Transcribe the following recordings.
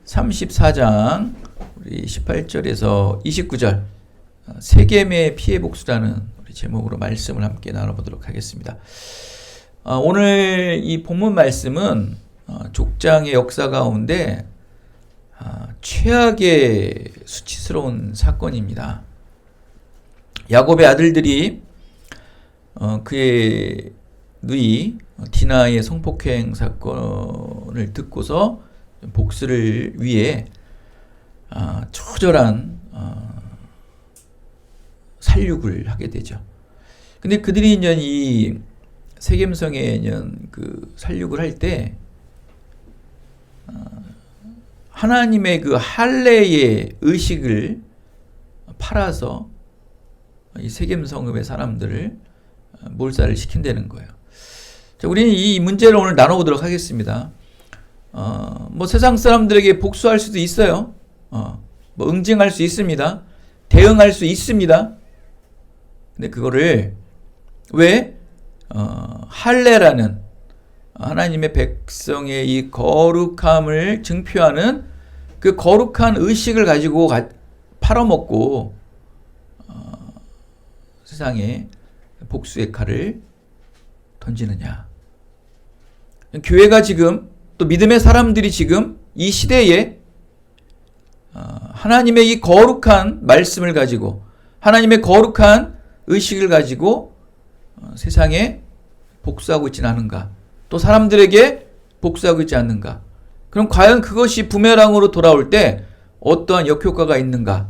34장 우리 18절에서 29절 세겜의 피해 복수라는 우리 제목으로 말씀을 함께 나눠보도록 하겠습니다. 오늘 이 본문 말씀은 족장의 역사 가운데 최악의 수치스러운 사건입니다. 야곱의 아들들이 그의 누이 디나의 성폭행 사건을 듣고서 복수를 위해 처절한 살육을 하게 되죠. 근데 그들이 이제 이 세겜성에 그 살육을 할 때 하나님의 그 할례의 의식을 팔아서 이 세겜성읍의 사람들을 몰살을 시킨다는 거예요. 자, 우리는 이 문제를 오늘 나눠보도록 하겠습니다. 뭐 세상 사람들에게 복수할 수도 있어요. 뭐 응징할 수 있습니다. 대응할 수 있습니다. 근데 그거를 왜 할례라는 하나님의 백성의 이 거룩함을 증표하는 그 거룩한 의식을 가지고 팔아먹고 세상에 복수의 칼을 던지느냐. 교회가 지금 또 믿음의 사람들이 지금 이 시대에 하나님의 이 거룩한 말씀을 가지고 하나님의 거룩한 의식을 가지고 세상에 복수하고 있지는 않은가, 또 사람들에게 복수하고 있지 않는가. 그럼 과연 그것이 부메랑으로 돌아올 때 어떠한 역효과가 있는가.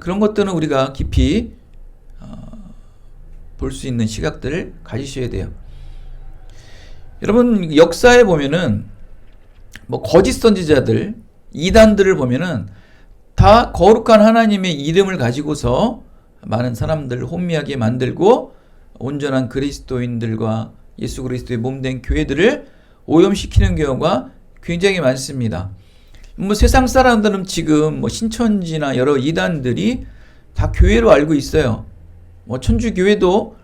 그런 것들은 우리가 깊이 볼 수 있는 시각들을 가지셔야 돼요. 여러분, 역사에 보면은 뭐 거짓 선지자들, 이단들을 보면은 다 거룩한 하나님의 이름을 가지고서 많은 사람들을 혼미하게 만들고 온전한 그리스도인들과 예수 그리스도의 몸된 교회들을 오염시키는 경우가 굉장히 많습니다. 뭐 세상 사람들은 지금 뭐 신천지나 여러 이단들이 다 교회로 알고 있어요. 뭐 천주교회도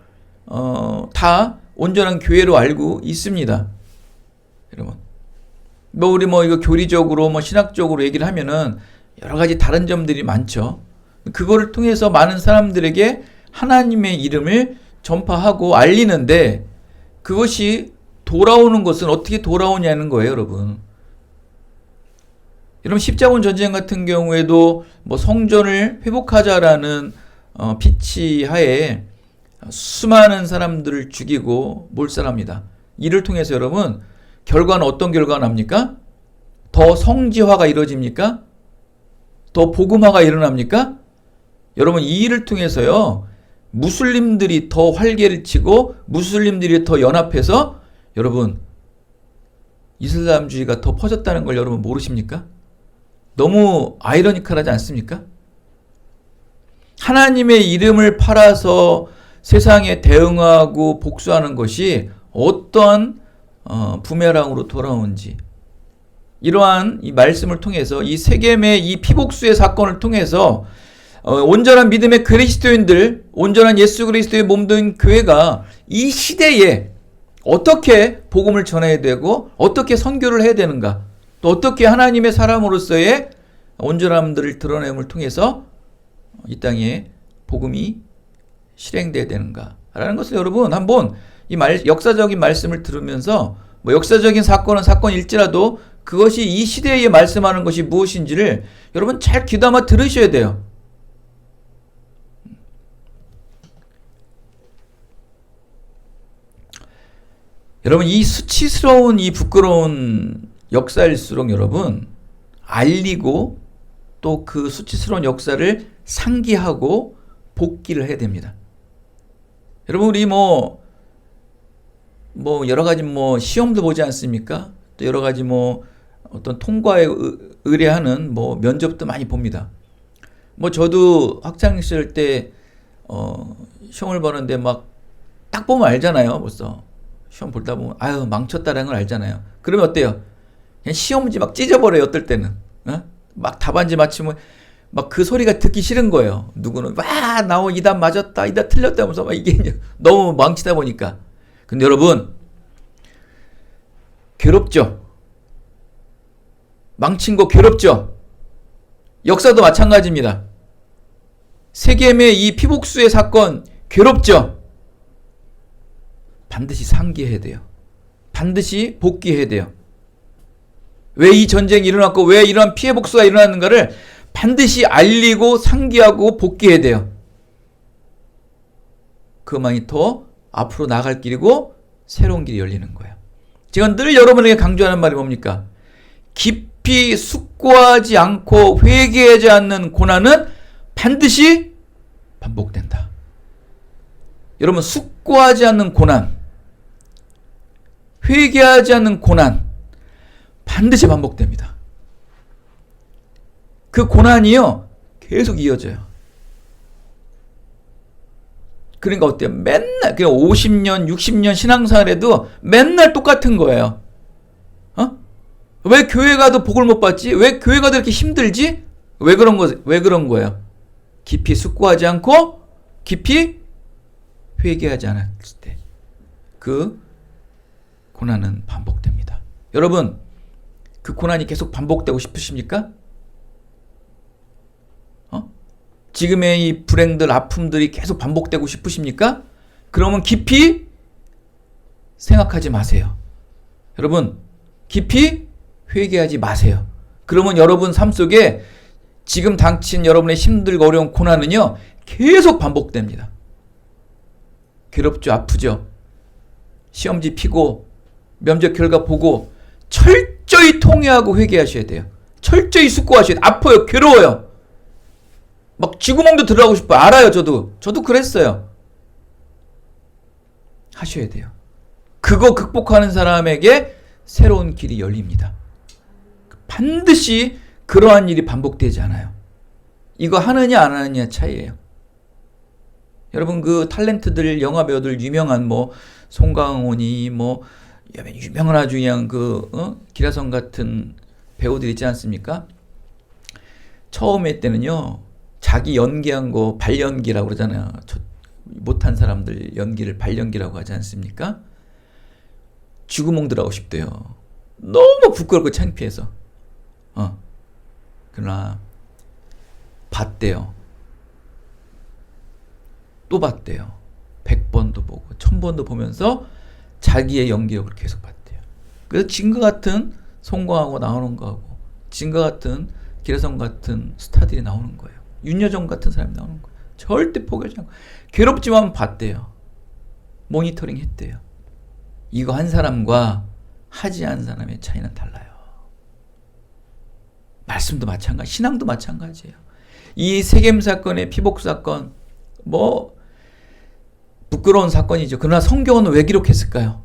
다 온전한 교회로 알고 있습니다. 여러분, 뭐 우리 뭐 이거 교리적으로 뭐 신학적으로 얘기를 하면은 여러 가지 다른 점들이 많죠. 그거를 통해서 많은 사람들에게 하나님의 이름을 전파하고 알리는데 그것이 돌아오는 것은 어떻게 돌아오냐는 거예요, 여러분. 여러분, 십자군 전쟁 같은 경우에도 뭐 성전을 회복하자라는 피치 하에 수많은 사람들을 죽이고 몰살합니다. 이를 통해서 여러분, 결과는 어떤 결과가 납니까? 더 성지화가 이루어집니까? 더 복음화가 일어납니까? 여러분, 이 일을 통해서요, 무슬림들이 더 활개를 치고 무슬림들이 더 연합해서 여러분, 이슬람주의가 더 퍼졌다는 걸 여러분 모르십니까? 너무 아이러니컬하지 않습니까? 하나님의 이름을 팔아서 세상에 대응하고 복수하는 것이 어떠한 부메랑으로 돌아오는지, 이러한 이 말씀을 통해서 이 세겜의 이 피복수의 사건을 통해서 온전한 믿음의 그리스도인들, 온전한 예수 그리스도의 몸된 교회가 이 시대에 어떻게 복음을 전해야 되고 어떻게 선교를 해야 되는가, 또 어떻게 하나님의 사람으로서의 온전함들을 드러냄을 통해서 이 땅에 복음이 실행돼야 되는가 라는 것을 여러분 한번 이 역사적인 말씀을 들으면서 뭐 역사적인 사건은 사건일지라도 그것이 이 시대에 말씀하는 것이 무엇인지를 여러분 잘 귀담아 들으셔야 돼요. 여러분, 이 수치스러운 이 부끄러운 역사일수록 여러분 알리고 또 그 수치스러운 역사를 상기하고 복기를 해야 됩니다. 여러분, 우리 뭐 여러 가지 뭐 시험도 보지 않습니까? 또 여러 가지 뭐 어떤 통과에 의뢰하는 뭐 면접도 많이 봅니다. 뭐 저도 학창 시절 때 시험을 보는데 막 딱 보면 알잖아요. 벌써 시험 보다 보면 아유 망쳤다라는 걸 알잖아요. 그러면 어때요? 그냥 시험지 막 찢어버려요. 어떨 때는 막 답안지 맞추면 막 그 소리가 듣기 싫은 거예요. 누구는 와 나오 이답 맞았다, 이답 틀렸다 하면서 막 이게 너무 망치다 보니까. 근데 여러분, 괴롭죠? 망친 거 괴롭죠? 역사도 마찬가지입니다. 세겜의 이 피복수의 사건 괴롭죠? 반드시 상기해야 돼요. 반드시 복귀해야 돼요. 왜 이 전쟁이 일어났고 왜 이러한 피해 복수가 일어났는가를 반드시 알리고 상기하고 복귀해야 돼요. 그만이 더 앞으로 나갈 길이고 새로운 길이 열리는 거예요. 제가 늘 여러분에게 강조하는 말이 뭡니까? 깊이 숙고하지 않고 회개하지 않는 고난은 반드시 반복된다. 여러분, 숙고하지 않는 고난, 회개하지 않는 고난 반드시 반복됩니다. 그 고난이요 계속 이어져요. 그러니까 어때요? 맨날 50년, 60년 신앙생활에도 맨날 똑같은 거예요. 왜 교회 가도 복을 못 받지? 왜 교회 가도 이렇게 힘들지? 왜 그런 거예요? 깊이 숙고하지 않고 깊이 회개하지 않았을 때 그 고난은 반복됩니다. 여러분, 그 고난이 계속 반복되고 싶으십니까? 지금의 이 불행들, 아픔들이 계속 반복되고 싶으십니까? 그러면 깊이 생각하지 마세요. 여러분, 깊이 회개하지 마세요. 그러면 여러분 삶 속에 지금 닥친 여러분의 힘들고 어려운 고난은요 계속 반복됩니다. 괴롭죠, 아프죠. 시험지 피고 면접 결과 보고 철저히 통회하고 회개하셔야 돼요. 철저히 숙고하셔야 돼요. 아파요, 괴로워요. 막 쥐구멍도 들어가고 싶어요. 알아요, 저도 그랬어요. 하셔야 돼요. 그거 극복하는 사람에게 새로운 길이 열립니다. 반드시 그러한 일이 반복되지 않아요. 이거 하느냐 안 하느냐 차이예요. 여러분, 그 탤런트들, 영화 배우들, 유명한 송강호니 유명한 아주 그냥 기라성 같은 배우들 있지 않습니까? 처음에 때는요 자기 연기한 거 발연기라고 그러잖아요. 못한 사람들 연기를 발연기라고 하지 않습니까? 쥐구멍 들어가고 싶대요. 너무 부끄럽고 창피해서. 그러나 봤대요. 또 봤대요. 100번도 보고 1000번도 보면서 자기의 연기력을 계속 봤대요. 그래서 진과 같은 송강하고 나오는 거하고 진과 같은 기라성 같은 스타들이 나오는 거예요. 윤여정 같은 사람이 나오는 거예요. 절대 포기하지 않고 괴롭지만 봤대요. 모니터링 했대요. 이거 한 사람과 하지 않은 사람의 차이는 달라요. 말씀도 마찬가지, 신앙도 마찬가지예요. 이 세겜 사건의 피복 사건 부끄러운 사건이죠. 그러나 성경은 왜 기록했을까요?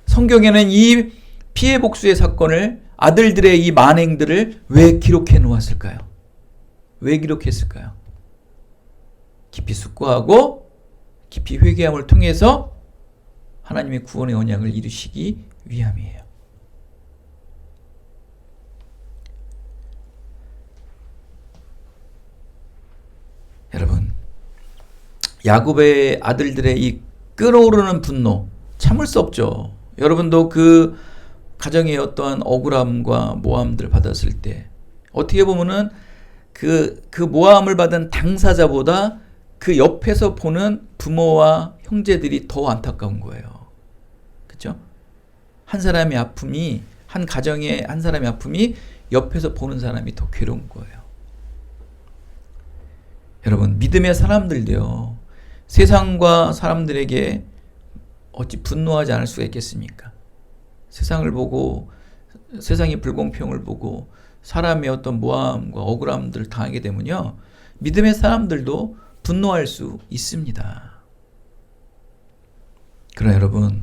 성경에는 이 피해 복수의 사건을, 아들들의 이 만행들을 왜 기록해 놓았을까요? 왜 기록했을까요? 깊이 숙고하고 깊이 회개함을 통해서 하나님의 구원의 언약을 이루시기 위함이에요. 여러분, 야곱의 아들들의 이 끓어오르는 분노 참을 수 없죠. 여러분도 그 가정의 어떠한 억울함과 모함들 받았을 때 어떻게 보면은 그 모함을 받은 당사자보다 그 옆에서 보는 부모와 형제들이 더 안타까운 거예요. 그렇죠? 한 사람의 아픔이, 한 가정의 한 사람의 아픔이 옆에서 보는 사람이 더 괴로운 거예요. 여러분, 믿음의 사람들도요, 세상과 사람들에게 어찌 분노하지 않을 수가 있겠습니까? 세상을 보고, 세상의 불공평을 보고 사람의 어떤 모함과 억울함들을 당하게 되면요, 믿음의 사람들도 분노할 수 있습니다. 그러나 여러분,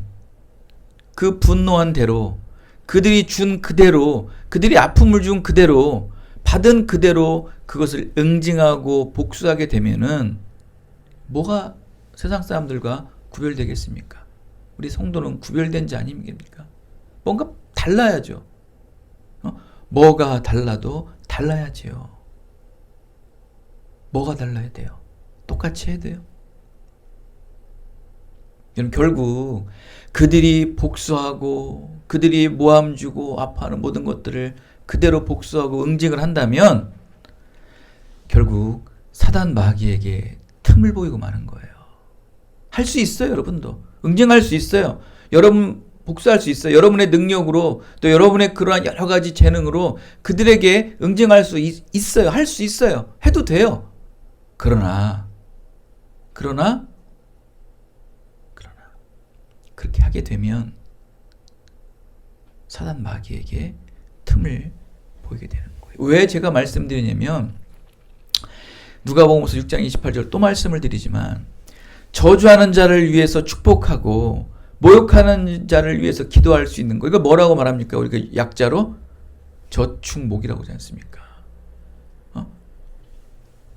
그 분노한 대로, 그들이 준 그대로, 그들이 아픔을 준 그대로, 받은 그대로 그것을 응징하고 복수하게 되면은 뭐가 세상 사람들과 구별되겠습니까? 우리 성도는 구별된 자 아닙니까? 뭔가 달라야죠. 뭐가 달라도 달라야지요. 뭐가 달라야 돼요? 똑같이 해야 돼요. 여러분, 결국 그들이 복수하고 그들이 모함 주고 아파하는 모든 것들을 그대로 복수하고 응징을 한다면 결국 사단 마귀에게 틈을 보이고 마는 거예요. 할 수 있어요, 여러분도. 응징할 수 있어요. 여러분 복수할 수 있어요. 여러분의 능력으로 또 여러분의 그러한 여러 가지 재능으로 그들에게 응징할 수 있어요. 할 수 있어요. 해도 돼요. 그러나 그렇게 하게 되면 사단 마귀에게 틈을 보이게 되는 거예요. 왜 제가 말씀드리냐면 누가복음서 6장 28절 또 말씀을 드리지만 저주하는 자를 위해서 축복하고 모욕하는 자를 위해서 기도할 수 있는 거. 이거 뭐라고 말합니까? 우리가 약자로 저축목이라고 하지 않습니까?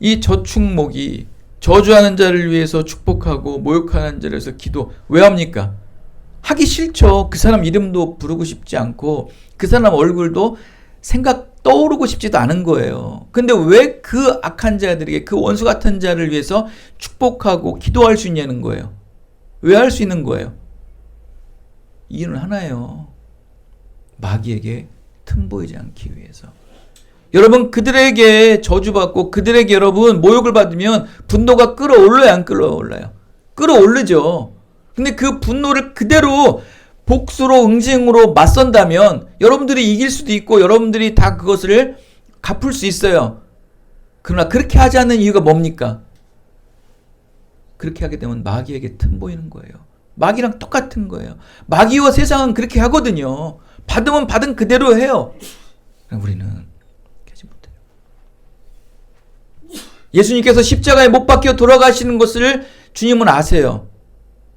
이 저축목이 저주하는 자를 위해서 축복하고 모욕하는 자를 위해서 기도 왜 합니까? 하기 싫죠. 그 사람 이름도 부르고 싶지 않고 그 사람 얼굴도 떠오르고 싶지도 않은 거예요. 근데 왜 그 악한 자들에게 그 원수 같은 자를 위해서 축복하고 기도할 수 있냐는 거예요. 왜 할 수 있는 거예요? 이유는 하나예요. 마귀에게 틈 보이지 않기 위해서. 여러분, 그들에게 저주받고 그들에게 여러분 모욕을 받으면 분노가 끌어올라요, 안 끌어올라요? 끌어오르죠. 근데 그 분노를 그대로 복수로 응징으로 맞선다면 여러분들이 이길 수도 있고 여러분들이 다 그것을 갚을 수 있어요. 그러나 그렇게 하지 않는 이유가 뭡니까? 그렇게 하게 되면 마귀에게 틈 보이는 거예요. 마귀랑 똑같은 거예요. 마귀와 세상은 그렇게 하거든요. 받으면 받은 그대로 해요. 우리는 하지 못해요. 예수님께서 십자가에 못 박혀 돌아가시는 것을 주님은 아세요.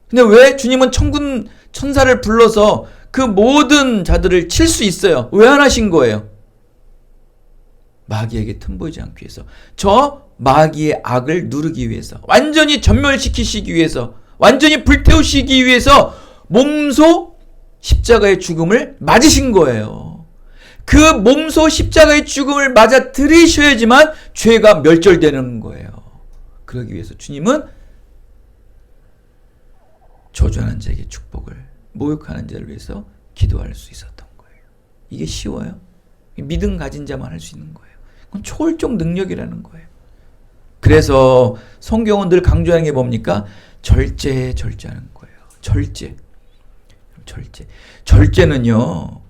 근데 왜 주님은 천군 천사를 불러서 그 모든 자들을 칠 수 있어요? 왜 안 하신 거예요? 마귀에게 틈 보이지 않기 위해서. 저 마귀의 악을 누르기 위해서. 완전히 전멸시키시기 위해서. 완전히 불태우시기 위해서 몸소 십자가의 죽음을 맞으신 거예요. 그 몸소 십자가의 죽음을 맞아 들이셔야지만 죄가 멸절되는 거예요. 그러기 위해서 주님은 저주하는 자에게 축복을, 모욕하는 자를 위해서 기도할 수 있었던 거예요. 이게 쉬워요? 믿음 가진 자만 할 수 있는 거예요. 그건 초월적 능력이라는 거예요. 그래서 성경은 늘 강조하는 게 뭡니까? 절제하는 거예요. 절제는요,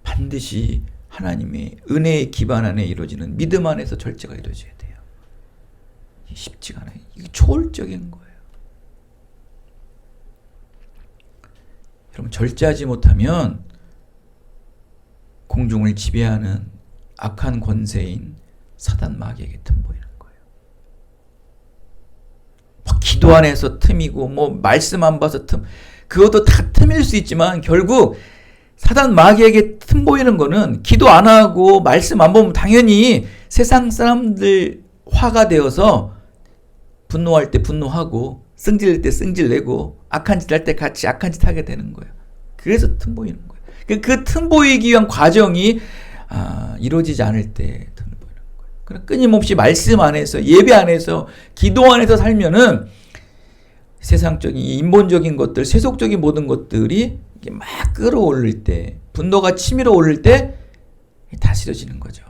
반드시 하나님의 은혜의 기반 안에 이루어지는 믿음 안에서 절제가 이루어져야 돼요. 쉽지가 않아요. 이게 초월적인 거예요. 여러분, 절제하지 못하면 공중을 지배하는 악한 권세인 사단 마귀에게 틈 보이는 거예요. 기도 안에서 틈이고 말씀 안 봐서 틈, 그것도 다 틈일 수 있지만 결국 사단 마귀에게 틈 보이는 거는 기도 안 하고 말씀 안 보면 당연히 세상 사람들 화가 되어서 분노할 때 분노하고 승질낼 때 승질내고 악한 짓 할 때 같이 악한 짓 하게 되는 거예요. 그래서 틈 보이는 거예요. 그 틈 보이기 위한 과정이 이루어지지 않을 때 틈을 보이는 거예요. 그러니까 끊임없이 말씀 안에서, 예배 안에서, 기도 안에서 살면은 세상적인 인본적인 것들, 세속적인 모든 것들이 막 끌어올릴 때, 분노가 치밀어 오를 때 다스려지는 거죠.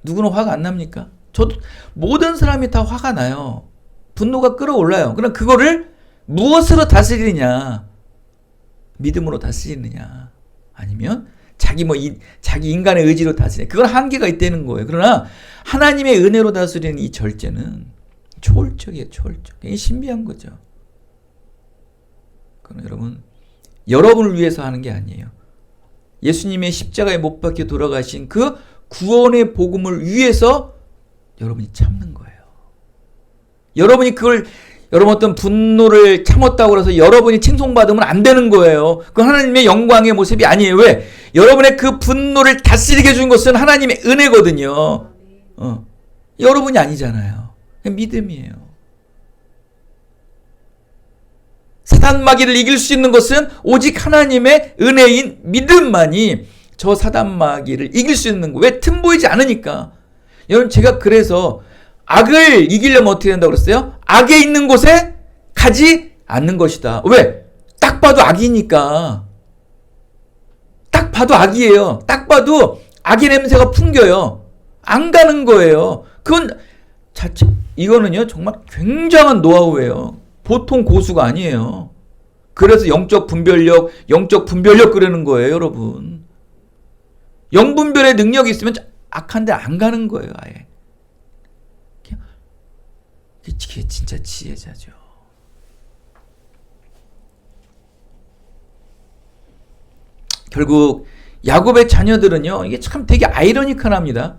누구는 화가 안 납니까? 저도 모든 사람이 다 화가 나요. 분노가 끌어올라요. 그럼 그거를 무엇으로 다스리느냐? 믿음으로 다스리느냐? 아니면 자기 인간의 의지로 다스리느냐? 그건 한계가 있다는 거예요. 그러나 하나님의 은혜로 다스리는 이 절제는 초월적이에요. 초월적. 이게 신비한 거죠. 그럼 여러분을 위해서 하는 게 아니에요. 예수님의 십자가에 못 박혀 돌아가신 그 구원의 복음을 위해서 여러분이 참는 거예요. 여러분이 여러분 어떤 분노를 참았다고 해서 여러분이 칭송받으면 안 되는 거예요. 그건 하나님의 영광의 모습이 아니에요. 왜? 여러분의 그 분노를 다스리게 해준 것은 하나님의 은혜거든요. 여러분이 아니잖아요. 그냥 믿음이에요. 사단 마귀를 이길 수 있는 것은 오직 하나님의 은혜인 믿음만이 저 사단 마귀를 이길 수 있는 거예요. 왜? 틈 보이지 않으니까. 여러분, 제가 그래서 악을 이기려면 어떻게 된다고 그랬어요? 악에 있는 곳에 가지 않는 것이다. 왜? 딱 봐도 악이니까. 딱 봐도 악이에요. 딱 봐도 악의 냄새가 풍겨요. 안 가는 거예요. 그건 자칫 이거는요 정말 굉장한 노하우예요. 보통 고수가 아니에요. 그래서 영적 분별력 그러는 거예요, 여러분. 영분별의 능력이 있으면 악한데 안 가는 거예요, 아예. 그게 진짜 지혜자죠. 결국 야곱의 자녀들은요, 이게 참 되게 아이러니컬합니다.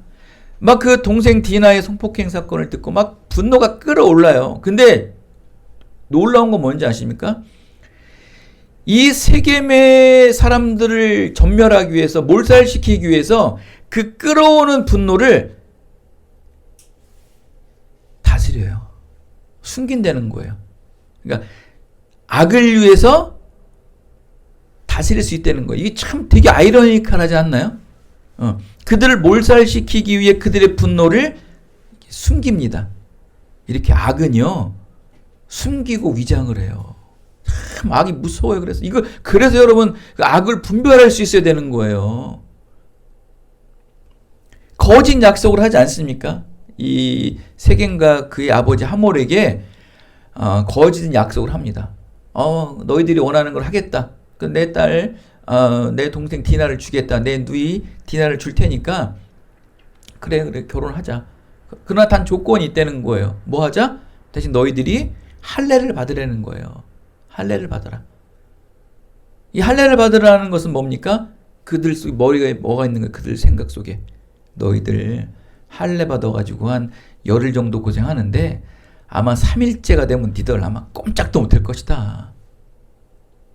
막 그 동생 디나의 성폭행 사건을 듣고 막 분노가 끌어올라요. 근데 놀라운 건 뭔지 아십니까? 이 세겜의 사람들을 전멸하기 위해서, 몰살시키기 위해서 그 끌어오는 분노를 다스려요. 숨긴다는 거예요. 그러니까 악을 위해서 다스릴 수 있다는 거예요. 이게 참 되게 아이러니컬하지 않나요? 그들을 몰살시키기 위해 그들의 분노를 숨깁니다. 이렇게 악은요, 숨기고 위장을 해요. 참 악이 무서워요. 그래서 여러분, 그 악을 분별할 수 있어야 되는 거예요. 거짓 약속을 하지 않습니까? 이 세겜과 그의 아버지 하몰에게 거짓 약속을 합니다. 너희들이 원하는 걸 하겠다. 내 딸, 내 동생 디나를 주겠다. 내 누이 디나를 줄 테니까 그래 결혼하자. 그러나 단 조건이 있다는 거예요. 뭐 하자? 대신 너희들이 할례를 받으라는 거예요. 할례를 받아라. 이 할례를 받으라는 것은 뭡니까? 그들 속 머리에 뭐가 있는 거야? 그들 생각 속에. 너희들 할례 받아가지고 한 열흘 정도 고생하는데 아마 3일째가 되면 니들 아마 꼼짝도 못할 것이다.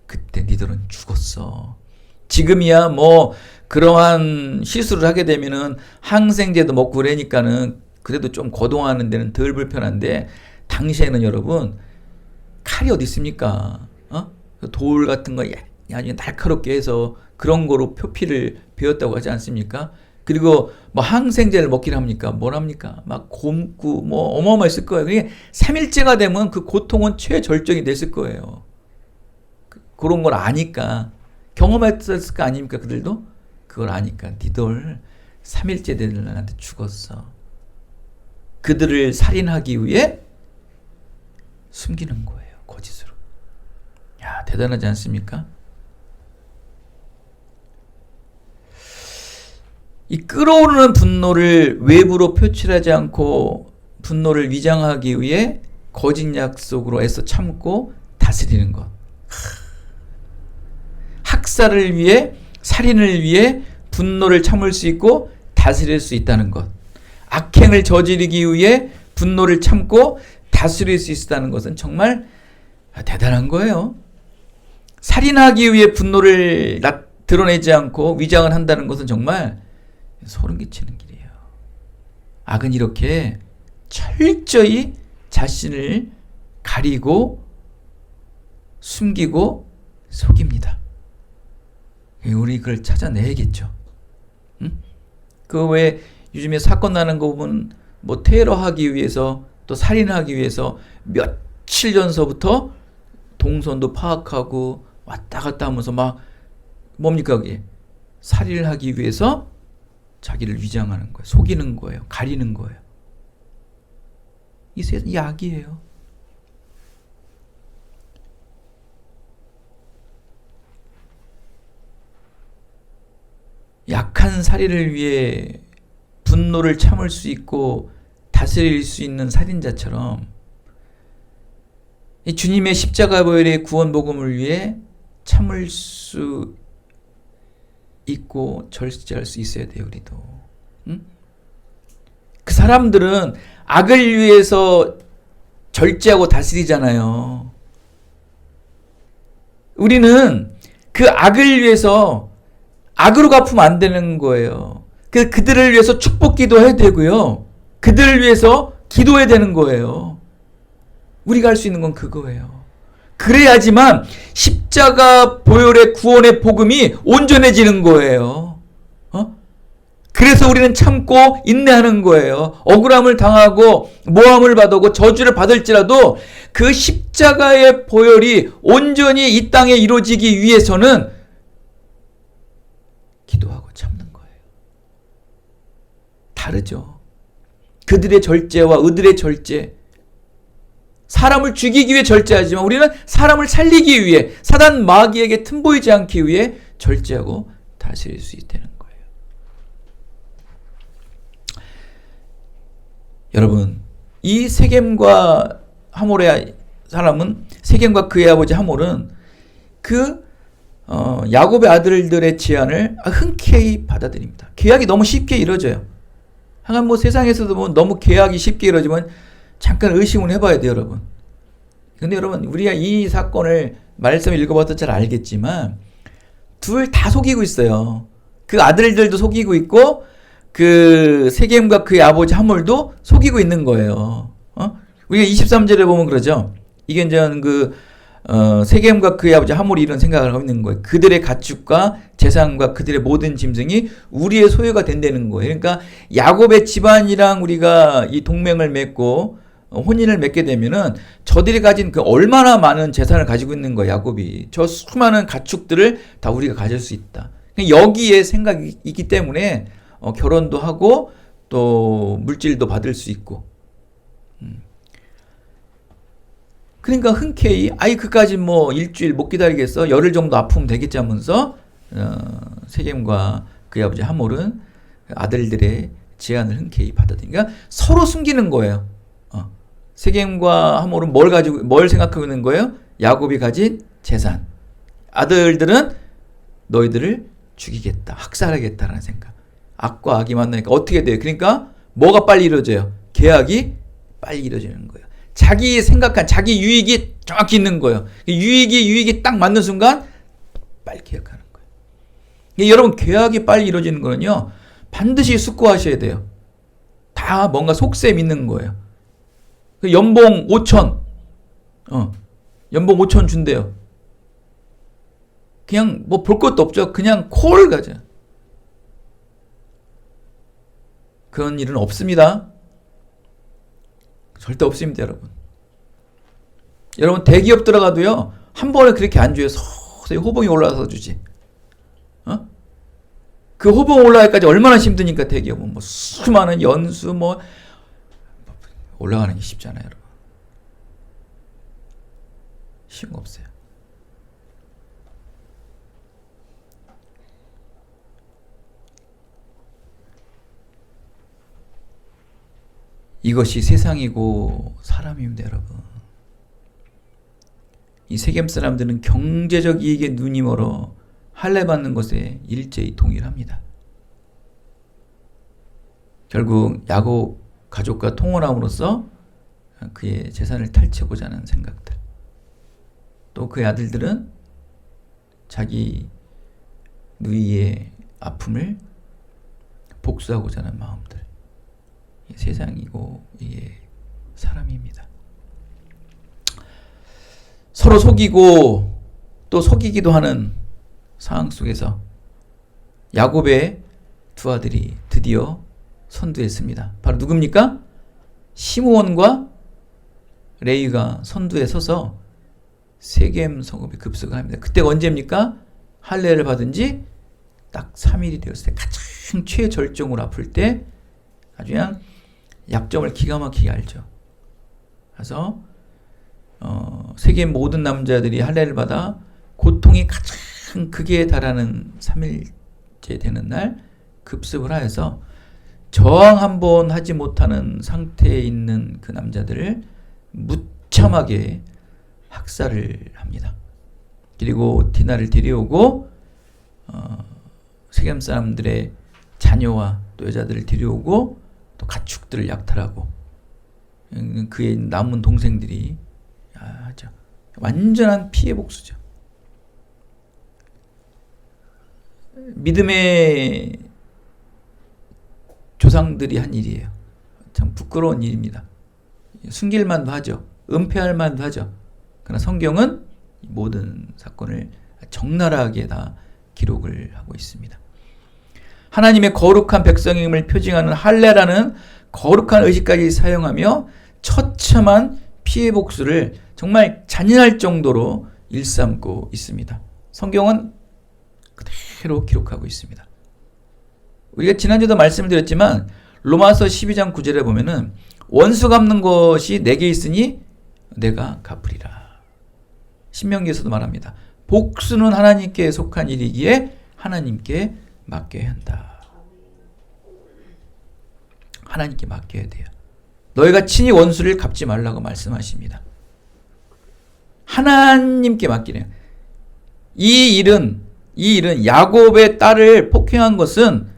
그때 니들은 죽었어. 지금이야 뭐 그러한 실수를 하게 되면은 항생제도 먹고 그러니까는 그래도 좀 거동하는 데는 덜 불편한데, 당시에는 여러분 칼이 어디 있습니까? 돌 같은 거 아주 날카롭게 해서 그런 거로 표피를 베었다고 하지 않습니까? 그리고 뭐 항생제를 먹기를 합니까? 뭘 합니까? 막 곰고 뭐 어마어마했을 거예요. 그게 3일째가 되면 그 고통은 최절정이 됐을 거예요. 그런 걸 아니까, 경험했을 거 아닙니까? 그들도 그걸 아니까 니들 3일째 되는 날한테 죽었어. 그들을 살인하기 위해 숨기는 거예요, 거짓으로. 야, 대단하지 않습니까? 이 끓어오르는 분노를 외부로 표출하지 않고 분노를 위장하기 위해 거짓 약속으로 애써 참고 다스리는 것. 학살을 위해, 살인을 위해 분노를 참을 수 있고 다스릴 수 있다는 것. 악행을 저지르기 위해 분노를 참고 다스릴 수 있다는 것은 정말 대단한 거예요. 살인하기 위해 분노를 드러내지 않고 위장을 한다는 것은 정말 소름 끼치는 길이에요. 악은 이렇게 철저히 자신을 가리고 숨기고 속입니다. 우리 그걸 찾아내야겠죠. 응? 그 왜 요즘에 사건 나는 거 보면 뭐 테러하기 위해서 또 살인하기 위해서 며칠 전서부터 동선도 파악하고 왔다 갔다 하면서 막 뭡니까 그게? 살인을 하기 위해서 자기를 위장하는 거예요. 속이는 거예요. 가리는 거예요. 이 악이에요. 약한 살인을 위해 분노를 참을 수 있고 다스릴 수 있는 살인자처럼 이 주님의 십자가 보혈의 구원 복음을 위해 참을 수 있고 절제할 수 있어야 돼요, 우리도. 응? 그 사람들은 악을 위해서 절제하고 다스리잖아요. 우리는 그 악을 위해서 악으로 갚으면 안 되는 거예요. 그들을 위해서 축복 기도해야 되고요. 그들을 위해서 기도해야 되는 거예요. 우리가 할 수 있는 건 그거예요. 그래야지만 십자가 보혈의 구원의 복음이 온전해지는 거예요. 그래서 우리는 참고 인내하는 거예요. 억울함을 당하고 모함을 받고 저주를 받을지라도 그 십자가의 보혈이 온전히 이 땅에 이루어지기 위해서는 기도하고 참는 거예요. 다르죠. 그들의 절제와 의들의 절제, 사람을 죽이기 위해 절제하지만 우리는 사람을 살리기 위해, 사단 마귀에게 틈보이지 않기 위해 절제하고 다스릴 수 있다는 거예요. 여러분, 이 세겜과 하몰의 사람은, 세겜과 그의 아버지 하몰은 그 야곱의 아들들의 제안을 흔쾌히 받아들입니다. 계약이 너무 쉽게 이루어져요. 하여간 뭐 세상에서도 뭐 너무 계약이 쉽게 이루어지면 잠깐 의심을 해봐야 돼요, 여러분. 근데 여러분, 우리가 이 사건을 말씀을 읽어봐도 잘 알겠지만 둘 다 속이고 있어요. 그 아들들도 속이고 있고 그 세겜과 그의 아버지 하몰도 속이고 있는 거예요. 우리가 23절에 보면 그러죠. 이게 이제 세겜과 그의 아버지 하몰이 이런 생각을 하고 있는 거예요. 그들의 가축과 재산과 그들의 모든 짐승이 우리의 소유가 된다는 거예요. 그러니까 야곱의 집안이랑 우리가 이 동맹을 맺고 혼인을 맺게 되면은 저들이 가진 그 얼마나 많은 재산을 가지고 있는 거야, 야곱이. 저 수많은 가축들을 다 우리가 가질 수 있다. 여기에 생각이 있기 때문에 결혼도 하고 또 물질도 받을 수 있고. 그러니까 흔쾌히 그까지 뭐 일주일 못 기다리겠어, 열흘 정도 아프면 되겠지 하면서 세겜과 그의 아버지 하몰은 아들들의 제안을 흔쾌히 받아들이니까 서로 숨기는 거예요. 세겜과 하몰은 뭘 생각하고 있는 거예요? 야곱이 가진 재산. 아들들은 너희들을 죽이겠다, 학살하겠다라는 생각. 악과 악이 만나니까 어떻게 돼요? 그러니까 뭐가 빨리 이루어져요? 계약이 빨리 이루어지는 거예요. 자기 생각한 자기 유익이 정확히 있는 거예요. 유익이 딱 맞는 순간 빨리 계약하는 거예요. 여러분, 계약이 빨리 이루어지는 거는요, 반드시 숙고하셔야 돼요. 다 뭔가 속셈 있는 거예요. 연봉 5천, 연봉 5천 준대요. 그냥 뭐 볼 것도 없죠. 그냥 콜 가자. 그런 일은 없습니다. 절대 없습니다, 여러분. 여러분, 대기업 들어가도요, 한 번에 그렇게 안 줘요. 서서히 호봉이 올라가서 주지. 그 호봉 올라가기까지 얼마나 힘드니까, 대기업은. 뭐, 수많은 연수, 올라가는 게 쉽잖아요, 여러분. 쉬운 거 없어요. 이것이 세상이고 사람입니다, 여러분. 이 세겜 사람들은 경제적 이익에 눈이 멀어 할례 받는 것에 일제히 동일합니다. 결국 야곱 가족과 통혼함으로써 그의 재산을 탈취하고자 하는 생각들, 또 그의 아들들은 자기 누이의 아픔을 복수하고자 하는 마음들. 세상이고 이게 사람입니다. 서로 속이고 또 속이기도 하는 상황 속에서 야곱의 두 아들이 드디어 선두했습니다. 바로 누굽니까? 시므온과 레위가 선두에 서서 세겜 성읍에 급습을 합니다. 그때가 언제입니까? 할례를 받은 지 딱 3일이 되었을 때, 가장 최절정으로 아플 때 아주 그냥 약점을 기가 막히게 알죠. 그래서 세겜 모든 남자들이 할례를 받아 고통이 가장 극에 달하는 3일째 되는 날 급습을 하여서 저항 한번 하지 못하는 상태에 있는 그 남자들을 무참하게 학살을 합니다. 그리고 디나를 데려오고 세겜 사람들의 자녀와 또 여자들을 데려오고 또 가축들을 약탈하고 그의 남은 동생들이 하죠. 완전한 피해 복수죠. 믿음의 조상들이 한 일이에요. 참 부끄러운 일입니다. 숨길 만도 하죠. 은폐할 만도 하죠. 그러나 성경은 모든 사건을 적나라하게 다 기록을 하고 있습니다. 하나님의 거룩한 백성임을 표징하는 할례라는 거룩한 의식까지 사용하며 처참한 피해 복수를 정말 잔인할 정도로 일삼고 있습니다. 성경은 그대로 기록하고 있습니다. 우리가 지난주도 말씀을 드렸지만 로마서 12장 9절에 보면은 원수 갚는 것이 내게 있으니 내가 갚으리라. 신명기에서도 말합니다. 복수는 하나님께 속한 일이기에 하나님께 맡겨야 한다. 하나님께 맡겨야 돼요. 너희가 친히 원수를 갚지 말라고 말씀하십니다. 하나님께 맡기래요. 이 일은 야곱의 딸을 폭행한 것은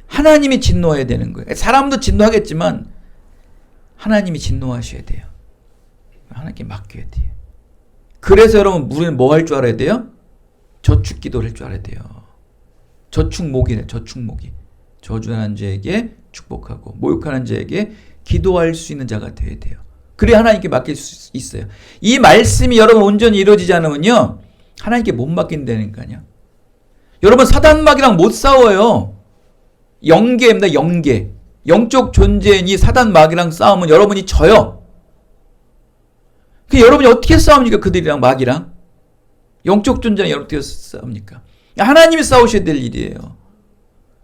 하나님이 진노해야 되는 거예요. 사람도 진노하겠지만 하나님이 진노하셔야 돼요. 하나님께 맡겨야 돼요. 그래서 여러분 우리는 뭐 할 줄 알아야 돼요? 저축 기도를 할 줄 알아야 돼요. 저축목이래. 저축목이. 저주하는 자에게 축복하고 모욕하는 자에게 기도할 수 있는 자가 되어야 돼요. 그래야 하나님께 맡길 수 있어요. 이 말씀이 여러분 온전히 이루어지지 않으면요 하나님께 못 맡긴다니까요. 여러분 사단마귀랑 못 싸워요. 영계입니다. 영계. 영적 존재인 이 사단마귀랑 싸우면 여러분이 져요. 그 여러분이 어떻게 싸웁니까? 그들이랑 마귀랑. 영적 존재는 여러분 어떻게 싸웁니까? 하나님이 싸우셔야 될 일이에요.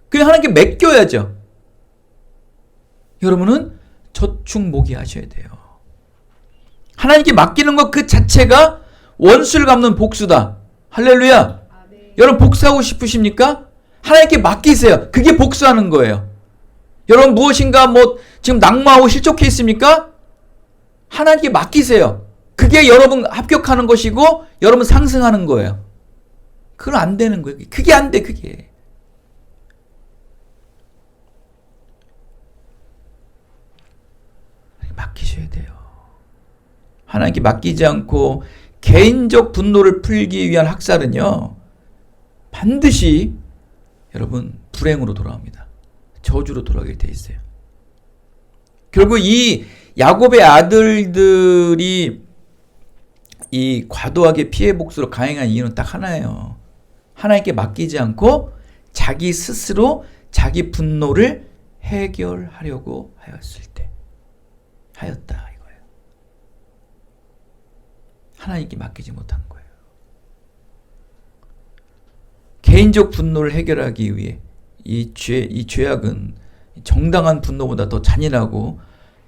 그냥 하나님께 맡겨야죠. 여러분은 저축목이 하셔야 돼요. 하나님께 맡기는 것 그 자체가 원수를 갚는 복수다. 할렐루야. 여러분 복수하고 싶으십니까? 하나님께 맡기세요. 그게 복수하는 거예요. 여러분 무엇인가 지금 낙마하고 실족해 있습니까? 하나님께 맡기세요. 그게 여러분 합격하는 것이고 여러분 상승하는 거예요. 그건 안 되는 거예요. 그게 안 돼. 그게. 맡기셔야 돼요. 하나님께 맡기지 않고 개인적 분노를 풀기 위한 학살은요 반드시 여러분 불행으로 돌아옵니다. 저주로 돌아오게 돼 있어요. 결국 이 야곱의 아들들이 이 과도하게 피해 복수로 강행한 이유는 딱 하나예요. 하나님께 맡기지 않고 자기 스스로 자기 분노를 해결하려고 하였다 이거예요. 하나님께 맡기지 못한 거예요. 개인적 분노를 해결하기 위해 이 죄악은 정당한 분노보다 더 잔인하고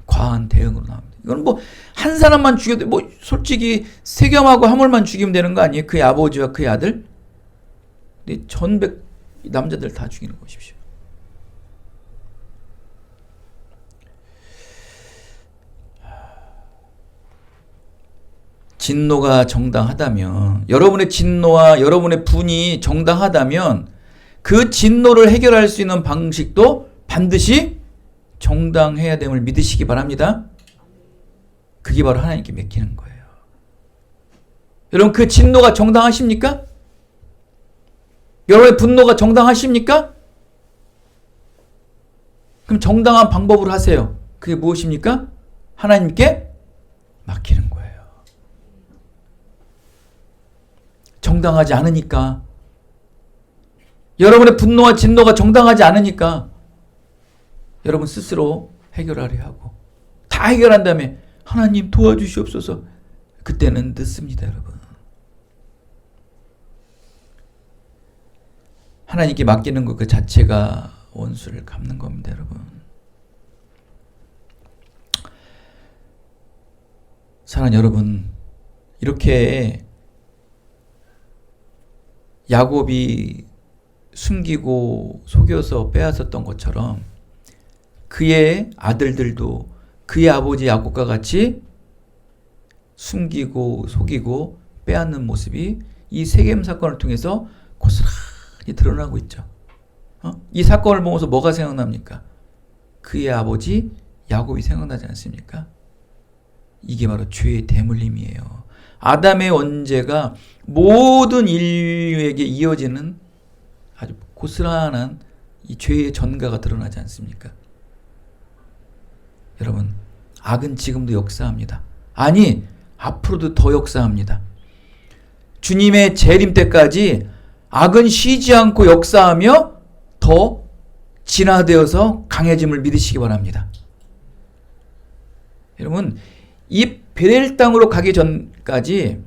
과한 대응으로 나옵니다. 이건 한 사람만 죽여도 솔직히 세겜하고 하몰만 죽이면 되는 거 아니에요? 그의 아버지와 그의 아들? 근데 전백 남자들 다 죽이는 것이십시오. 진노가 정당하다면 여러분의 진노와 여러분의 분이 정당하다면 그 진노를 해결할 수 있는 방식도 반드시 정당해야 됨을 믿으시기 바랍니다. 그게 바로 하나님께 맡기는 거예요. 여러분 그 진노가 정당하십니까? 여러분의 분노가 정당하십니까? 그럼 정당한 방법으로 하세요. 그게 무엇입니까? 하나님께 맡기는 거예요. 정당하지 않으니까 여러분의 분노와 진노가 정당하지 않으니까 여러분 스스로 해결하려 하고 다 해결한 다음에 하나님 도와주시옵소서 그때는 늦습니다. 여러분 하나님께 맡기는 것 그 자체가 원수를 갚는 겁니다. 여러분 사랑하는 여러분 이렇게 야곱이 숨기고 속여서 빼앗았던 것처럼 그의 아들들도 그의 아버지 야곱과 같이 숨기고 속이고 빼앗는 모습이 이 세겜 사건을 통해서 고스란히 드러나고 있죠. 이 사건을 보면서 뭐가 생각납니까? 그의 아버지 야곱이 생각나지 않습니까? 이게 바로 죄의 대물림이에요. 아담의 원죄가 모든 인류에게 이어지는 아주 고스란한 이 죄의 전가가 드러나지 않습니까? 여러분 악은 지금도 역사합니다. 아니 앞으로도 더 역사합니다. 주님의 재림 때까지 악은 쉬지 않고 역사하며 더 진화되어서 강해짐을 믿으시기 바랍니다. 여러분, 이 베델 땅으로 가기 전까지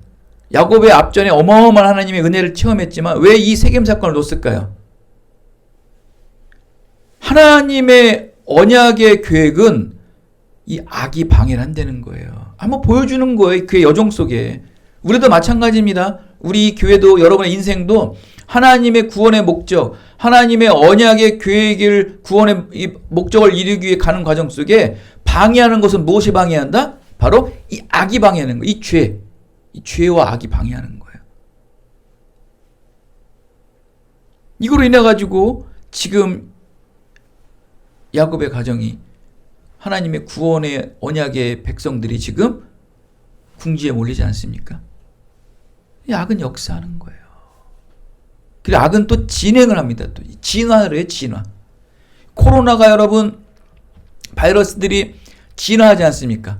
야곱의 앞전에 어마어마한 하나님의 은혜를 체험했지만 왜 이 세겜 사건을 놓았을까요? 하나님의 언약의 계획은 이 악이 방해를 한다는 거예요. 한번 보여주는 거예요. 그의 여정 속에. 우리도 마찬가지입니다. 우리 교회도 여러분의 인생도 하나님의 구원의 목적, 하나님의 언약의 계획을 구원의 이 목적을 이루기 위해 가는 과정 속에 방해하는 것은 무엇이 방해한다? 바로 이 악이 방해하는 거예요. 이 죄. 이 죄와 악이 방해하는 거예요. 이거로 인해 가지고 지금 야곱의 가정이 하나님의 구원의 언약의 백성들이 지금 궁지에 몰리지 않습니까? 이 악은 역사하는 거예요. 그리고 악은 또 진행을 합니다. 또 진화를 해요. 진화. 코로나가 여러분 바이러스들이 진화하지 않습니까?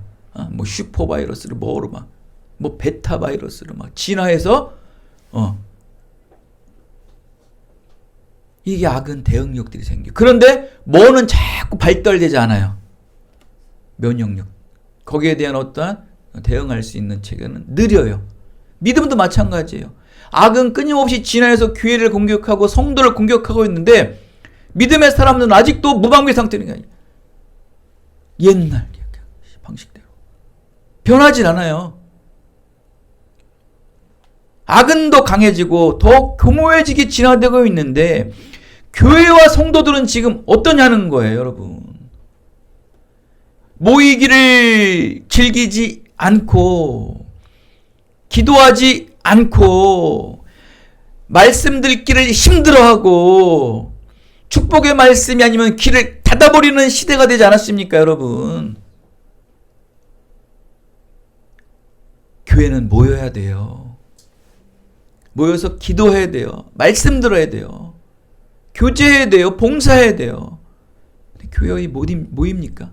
뭐 슈퍼 바이러스를 뭐로 막 뭐 베타 바이러스를 막 진화해서 이게 악은 대응력들이 생겨요. 그런데 뭐는 자꾸 발달되지 않아요. 면역력. 거기에 대한 어떠한 대응할 수 있는 체계는 느려요. 믿음도 마찬가지예요. 악은 끊임없이 진화해서 교회를 공격하고 성도를 공격하고 있는데 믿음의 사람들은 아직도 무방비 상태는 게 아니에요. 옛날 방식대로. 변하진 않아요. 악은 더 강해지고 더 교모해지게 진화되고 있는데 교회와 성도들은 지금 어떠냐는 거예요, 여러분. 모이기를 즐기지 않고 기도하지 않고 말씀 듣기를 힘들어하고 축복의 말씀이 아니면 귀를 닫아버리는 시대가 되지 않았습니까, 여러분? 교회는 모여야 돼요. 모여서 기도해야 돼요. 말씀 들어야 돼요. 교제해야 돼요. 봉사해야 돼요. 근데 교회의 모입니까?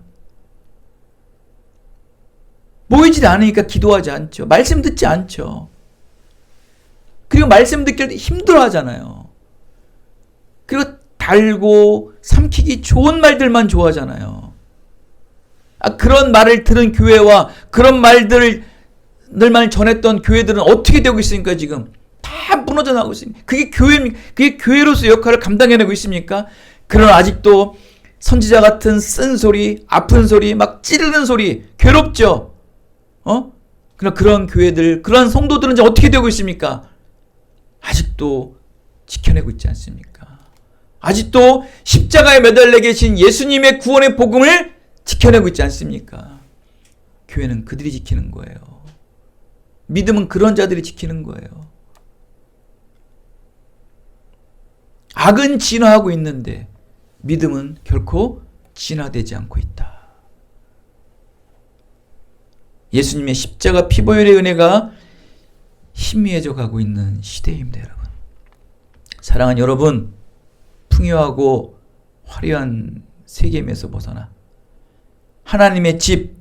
모이지 않으니까 기도하지 않죠. 말씀 듣지 않죠. 그리고 말씀 듣기를 힘들어 하잖아요. 그리고 달고 삼키기 좋은 말들만 좋아하잖아요. 그런 말을 들은 교회와 그런 말들만 전했던 교회들은 어떻게 되고 있습니까, 지금? 다 무너져 나가고 있습니다. 그게 교회입니까? 그게 교회로서 역할을 감당해내고 있습니까? 그러나 아직도 선지자 같은 쓴소리, 아픈 소리, 막 찌르는 소리, 괴롭죠? 그런 교회들, 그런 성도들은 이제 어떻게 되고 있습니까? 아직도 지켜내고 있지 않습니까? 아직도 십자가에 매달려 계신 예수님의 구원의 복음을 지켜내고 있지 않습니까? 교회는 그들이 지키는 거예요. 믿음은 그런 자들이 지키는 거예요. 악은 진화하고 있는데 믿음은 결코 진화되지 않고 있다. 예수님의 십자가 피보혈의 은혜가 희미해져 가고 있는 시대입니다, 여러분. 사랑하는 여러분, 풍요하고 화려한 세겜에서 벗어나 하나님의 집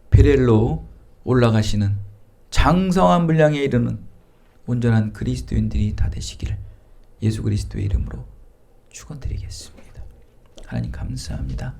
베델로 올라가시는 장성한 분량에 이르는 온전한 그리스도인들이 다 되시기를 예수 그리스도의 이름으로 축원드리겠습니다. 하나님 감사합니다.